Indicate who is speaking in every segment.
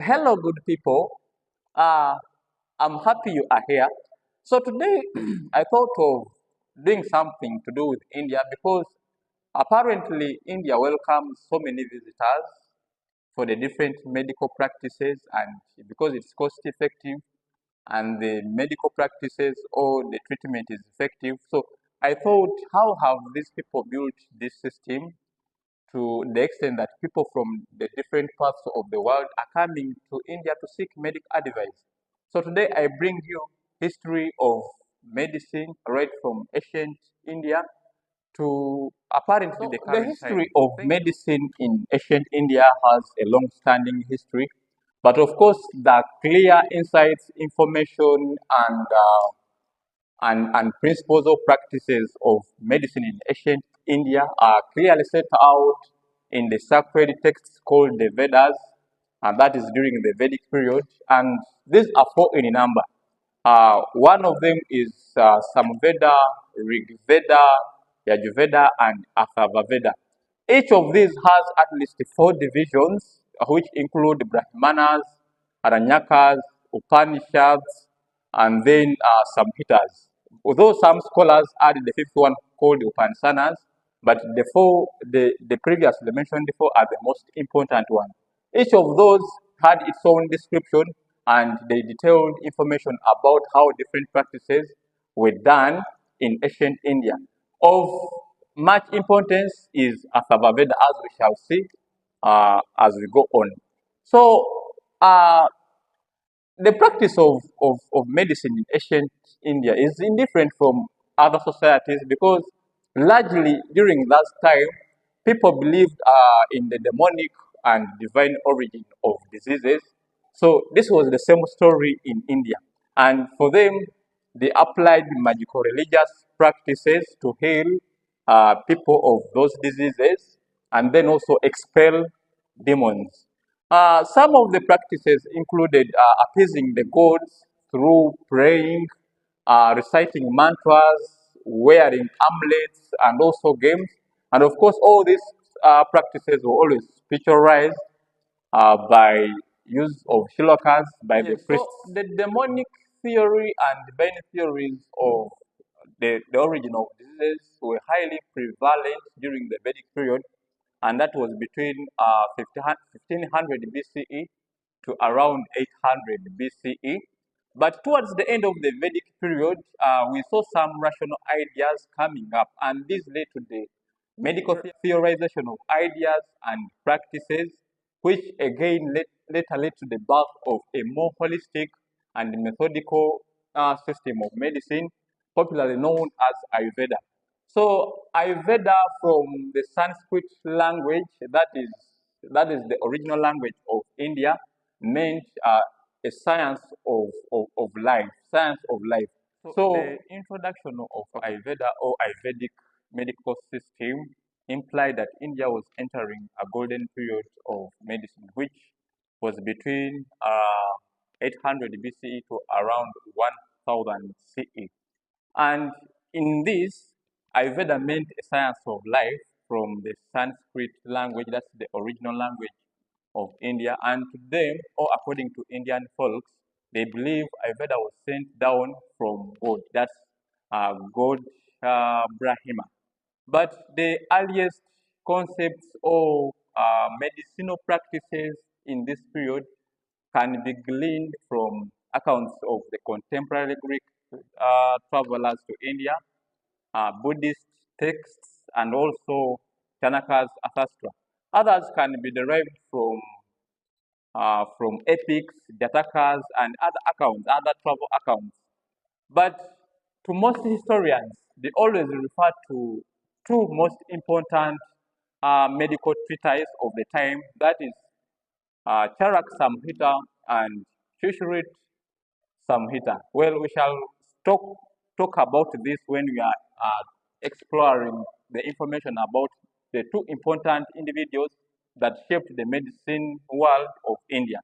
Speaker 1: Hello, good people. Uh, I'm happy you are here. So today, I thought of doing something to do with India because apparently India welcomes so many visitors for the different medical practices, and because it's cost effective and the medical practices or the treatment is effective. So I thought, how have these people built this system to the extent that people from the different parts of the world are coming to India to seek medical advice. So today I bring you history of medicine right from ancient India to apparently the current history time. Of medicine in ancient India has a long-standing history, but of course the clear insights, information, and principles or practices of medicine in ancient India are clearly set out in the sacred texts called the Vedas, and that is during the Vedic period. And these are four in number. One of them is Samveda, Rigveda, Yajurveda, and Atharvaveda. Each of these has at least four divisions, which include Brahmanas, Aranyakas, Upanishads, and then Samhitas. Although some scholars add the fifth one called Upanishads, but the previously mentioned before are the most important one. Each of those had its own description and they detailed information about how different practices were done in ancient India. Of much importance is Atharvaveda, as we shall see as we go on. So, uh, the practice of medicine in ancient India is indifferent from other societies because largely during that time, people believed in the demonic and divine origin of diseases. So this was the same story in India. And for them, they applied magical religious practices to heal people of those diseases and then also expel demons. Some of the practices included appeasing the gods through praying, reciting mantras, wearing amulets, and also games. And of course, all these practices were always spiritualized by use of shlokas by the priests. So the demonic theory and divine theories of the origin of diseases were highly prevalent during the Vedic period, and that was between 1500 BCE to around 800 BCE. But towards the end of the Vedic period, we saw some rational ideas coming up, and this led to the medical theorization of ideas and practices, which again later led to the birth of a more holistic and methodical system of medicine, popularly known as Ayurveda. So Ayurveda, from the Sanskrit language, that is the original language of India, meant a science of life, science of life. So the introduction of Ayurveda or Ayurvedic medical system implied that India was entering a golden period of medicine, which was between 800 BCE to around 1000 CE. And in this, Ayurveda meant a science of life from the Sanskrit language, that's the original language of India. And to them, or according to Indian folks, they believe Ayurveda was sent down from God. That's God Brahma. But the earliest concepts or medicinal practices in this period can be gleaned from accounts of the contemporary Greek travelers to India, Buddhist texts, and also Chanaka's Athastra. Others can be derived from epics, Jatakas, and other accounts, other travel accounts. But to most historians, they always refer to two most important medical treatises of the time, that is Charak Samhita and Shushrit Samhita. Well, we shall talk, talk about this when we are exploring the information about the two important individuals that shaped the medicine world of India.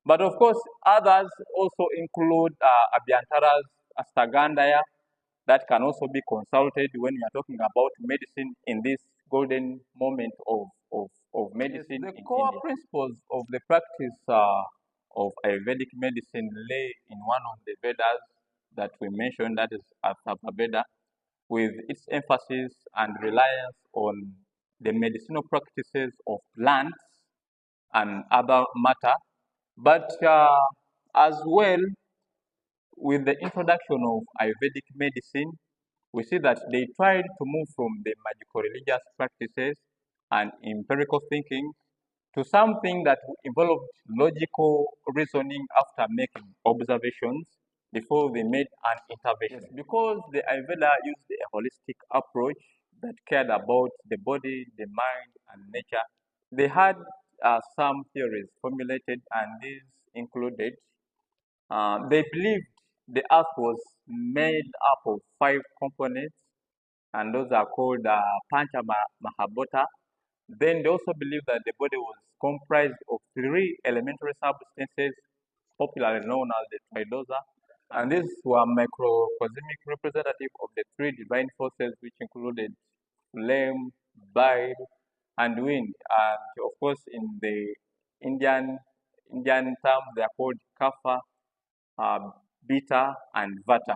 Speaker 1: But of course, others also include Abhyantara's Astagandaya that can also be consulted when we are talking about medicine in this golden moment of medicine. Yes, the core India. Principles of the practice of Ayurvedic medicine lay in one of the Vedas that we mentioned, that is Atharva Veda, with its emphasis and reliance on the medicinal practices of plants and other matter. But as well, with the introduction of Ayurvedic medicine, we see that they tried to move from the magical religious practices and empirical thinking to something that involved logical reasoning after making observations before they made an intervention. Yes, because the Ayurveda used a holistic approach that cared about the body, the mind, and nature. They had some theories formulated, and these included they believed the earth was made up of five components, and those are called Pancha Mahabhuta. Then they also believed that the body was comprised of three elementary substances, popularly known as the Tridosa, and these were microcosmic representative of the three divine forces, which included flame, bile, and wind. And of course, in the Indian Indian terms, they are called Kapha, uh, beta, and vata.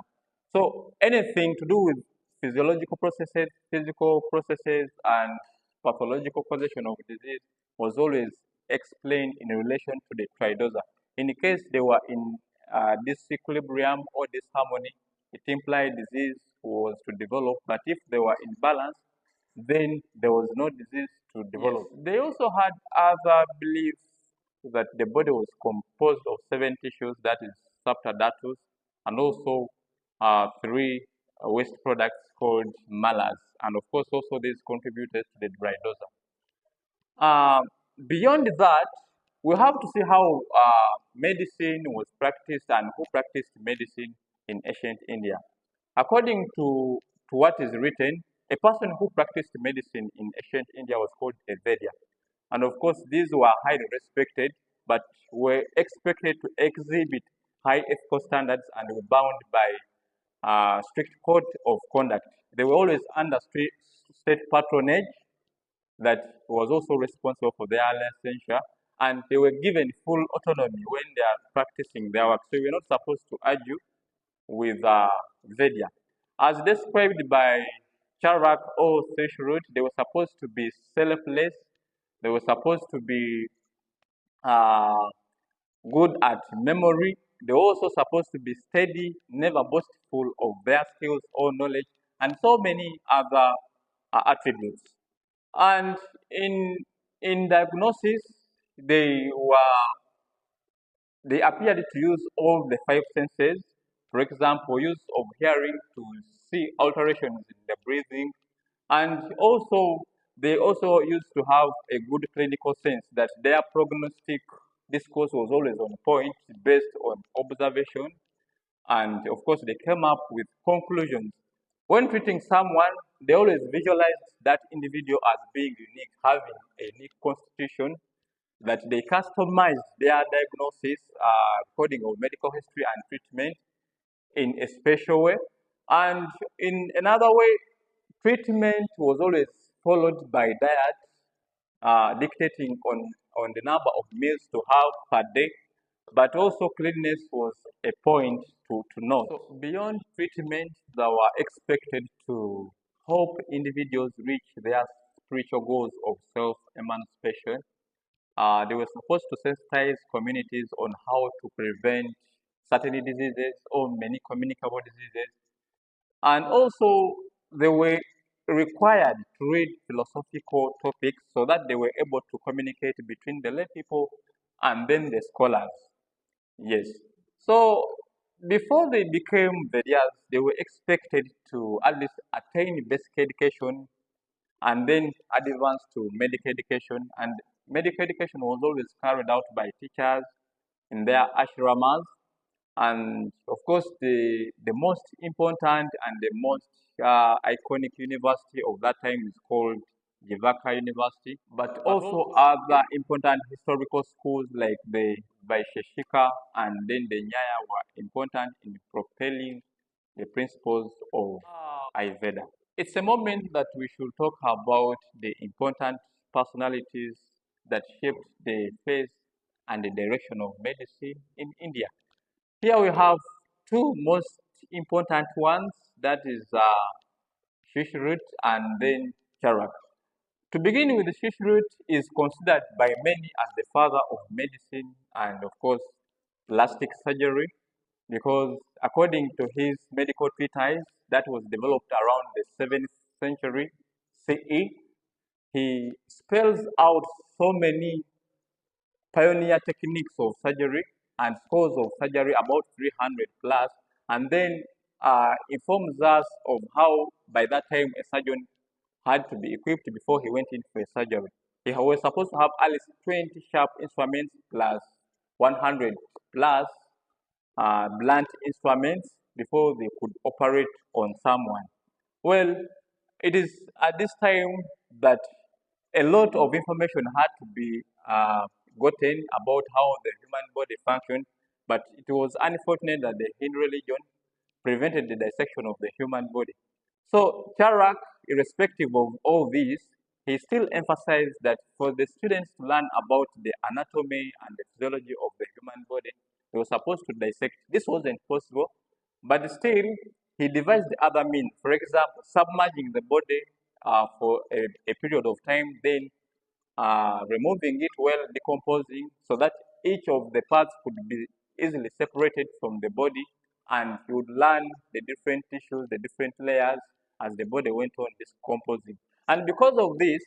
Speaker 1: So anything to do with physiological processes, physical processes, and pathological causation of disease was always explained in relation to the tridosa. In case they were in disequilibrium or disharmony, it implied disease was to develop. But if they were in balance, then there was no disease to develop. Yes. They also had other beliefs that the body was composed of seven tissues, that is subtadatus, and also three waste products called malas. And of course, also this contributed to the drydosa. Uh, Beyond that, we have to see how medicine was practiced and who practiced medicine in ancient India. According to what is written, a person who practiced medicine in ancient India was called a Vedya. And of course, these were highly respected, but were expected to exhibit high ethical standards and were bound by strict code of conduct. They were always under state patronage that was also responsible for their licensure, and they were given full autonomy when they are practicing their work. So we're not supposed to argue with Vedya. As described by Charak or Seshrut, they were supposed to be selfless, they were supposed to be uh, good at memory, they were also supposed to be steady, never boastful of their skills or knowledge, and so many other attributes. And in diagnosis, they were they appeared to use all the five senses. For example, use of hearing to see alterations in the breathing, and also they also used to have a good clinical sense that their prognostic discourse was always on point based on observation, and of course they came up with conclusions. When treating someone, they always visualized that individual as being unique, having a unique constitution, that they customized their diagnosis according of medical history and treatment in a special way. And in another way, treatment was always followed by diet, dictating on the number of meals to have per day, but also cleanliness was a point to note. So beyond treatment that were expected to help individuals reach their spiritual goals of self-emancipation, they were supposed to sensitize communities on how to prevent certain diseases or many communicable diseases. And also, they were required to read philosophical topics so that they were able to communicate between the lay people and then the scholars. Yes. So, before they became Vedyas, they were expected to at least attain basic education and then advance to medical education. And medical education was always carried out by teachers in their ashramas. And of course, the most important and the most iconic university of that time is called Jivaka University. But also other important historical schools like the Vaisheshika and then the Nyaya were important in propelling the principles of Ayurveda. It's a moment that we should talk about the important personalities that shaped the face and the direction of medicine in India. Here we have two most important ones, that is Shishrut and then Charak. To begin with, Shishrut is considered by many as the father of medicine and, of course, plastic surgery, because according to his medical treatise that was developed around the 7th century CE, he spells out so many pioneer techniques of surgery and scores of surgery, about 300 plus, and then informs us of how by that time a surgeon had to be equipped before he went in for a surgery. He was supposed to have at least 20 sharp instruments plus 100 plus blunt instruments before they could operate on someone. Well, it is at this time that a lot of information had to be gotten about how the human body functioned, but it was unfortunate that the Hindu religion prevented the dissection of the human body. So Charak, irrespective of all these, he still emphasized that for the students to learn about the anatomy and the physiology of the human body, they were supposed to dissect. This wasn't possible, but still he devised other means. For example, submerging the body for a period of time, then removing it while decomposing so that each of the parts could be easily separated from the body, and you would learn the different tissues, the different layers as the body went on decomposing. And because of this,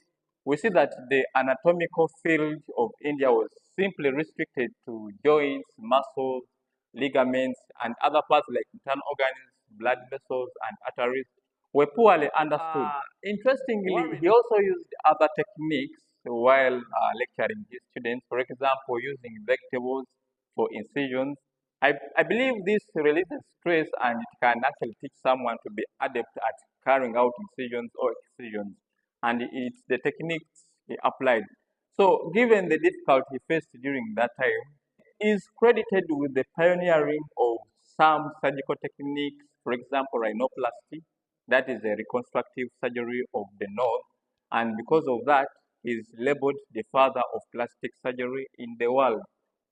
Speaker 1: we see that the anatomical field of India was simply restricted to joints, muscles, ligaments, and other parts like internal organs, blood vessels, and arteries were poorly understood. Interestingly, he also used other techniques while lecturing his students, for example, using vegetables for incisions. I believe this releases stress and it can actually teach someone to be adept at carrying out incisions or excisions. And it's the techniques he applied. So, given the difficulty faced during that time, is credited with the pioneering of some surgical techniques, for example, rhinoplasty, that is a reconstructive surgery of the nose, and because of that, he is labeled the father of plastic surgery in the world.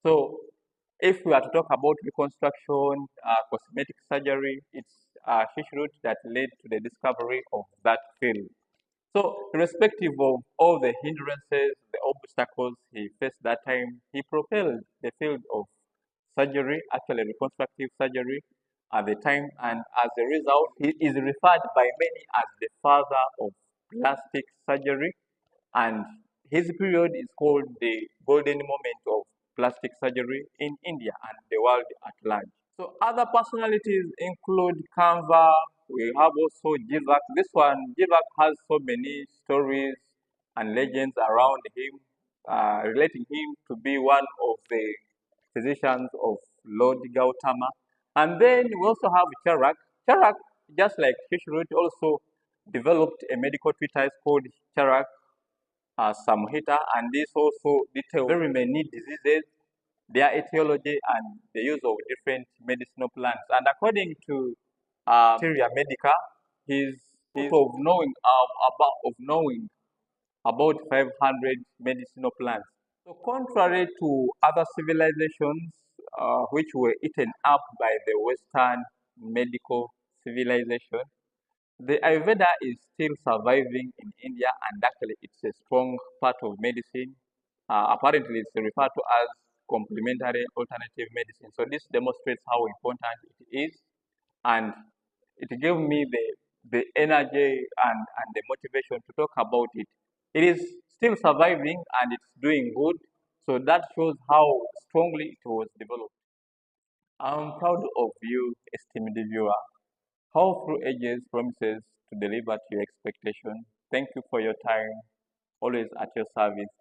Speaker 1: So, if we are to talk about reconstruction, cosmetic surgery, it's Shishrut that led to the discovery of that field. So, irrespective of all the hindrances, the obstacles he faced that time, he propelled the field of surgery, actually reconstructive surgery, at the time, and as a result, he is referred by many as the father of plastic surgery, and his period is called the golden moment of plastic surgery in India and the world at large. So other personalities include Canva. We have also Jivak. This one, Jivak has so many stories and legends around him, relating him to be one of the physicians of Lord Gautama. And then we also have Charak. Charak, just like Shishrut, also developed a medical treatise called Charak Samhita, and this also details very many diseases, their etiology, and the use of different medicinal plants. And according to Materia Medica, he's of knowing about 500 medicinal plants. So contrary to other civilizations which were eaten up by the Western medical civilization, the Ayurveda is still surviving in India, and actually it's a strong part of medicine. Apparently, it's referred to as complementary alternative medicine. So this demonstrates how important it is, and it gave me the energy and the motivation to talk about it. It is still surviving and it's doing good. So that shows how strongly it was developed. I'm proud of you, esteemed viewer. How Through Ages promises to deliver to your expectation. Thank you for your time. Always at your service.